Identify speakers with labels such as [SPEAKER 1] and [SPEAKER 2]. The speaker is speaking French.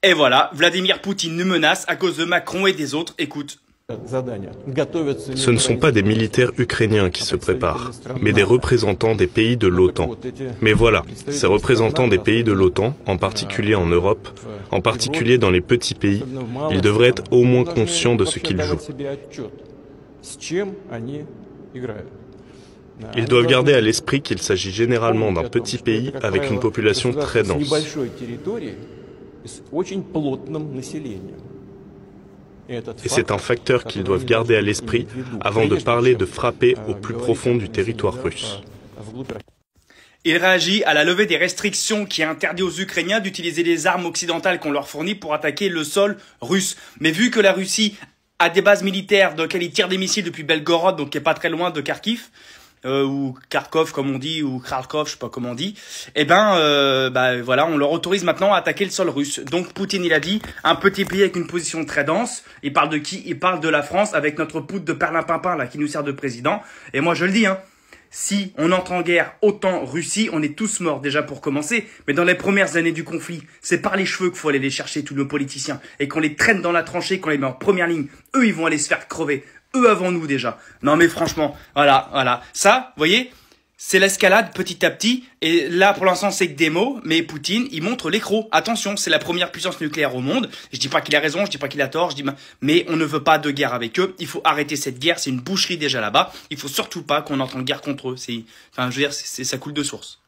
[SPEAKER 1] Et voilà, Vladimir Poutine nous menace à cause de Macron et des autres. Écoute.
[SPEAKER 2] Ce ne sont pas des militaires ukrainiens qui se préparent, mais des représentants des pays de l'OTAN. Mais voilà, ces représentants des pays de l'OTAN, en particulier en Europe, en particulier dans les petits pays, ils devraient être au moins conscients de ce qu'ils jouent. Ils doivent garder à l'esprit qu'il s'agit généralement d'un petit pays avec une population très dense. Et c'est un facteur qu'ils doivent garder à l'esprit avant de parler de frapper au plus profond du territoire russe.
[SPEAKER 1] Il réagit à la levée des restrictions qui interdit aux Ukrainiens d'utiliser les armes occidentales qu'on leur fournit pour attaquer le sol russe. Mais vu que la Russie a des bases militaires dans lesquelles ils tirent des missiles depuis Belgorod, donc qui est pas très loin de Kharkiv, ou Kharkov comme on dit, ou Kharkov, je sais pas comment on dit, eh ben, voilà, on leur autorise maintenant à attaquer le sol russe. Donc Poutine, il a dit, un petit pays avec une position très dense. Il parle de qui? Il parle de la France avec notre poudre de perlimpinpin là qui nous sert de président. Et moi je le dis, hein, si on entre en guerre autant Russie, on est tous morts déjà pour commencer. Mais dans les premières années du conflit, c'est par les cheveux qu'il faut aller les chercher tous nos politiciens et qu'on les traîne dans la tranchée, qu'on les met en première ligne. Eux, ils vont aller se faire crever. Eux avant nous déjà. Non mais franchement, voilà. Ça, vous voyez, c'est l'escalade petit à petit. Et là, pour l'instant, c'est que des mots. Mais Poutine, il montre l'écrou. Attention, c'est la première puissance nucléaire au monde. Je dis pas qu'il a raison, je dis pas qu'il a tort. Mais on ne veut pas de guerre avec eux. Il faut arrêter cette guerre. C'est une boucherie déjà là-bas. Il faut surtout pas qu'on entre en guerre contre eux. Enfin, je veux dire, ça coule de source.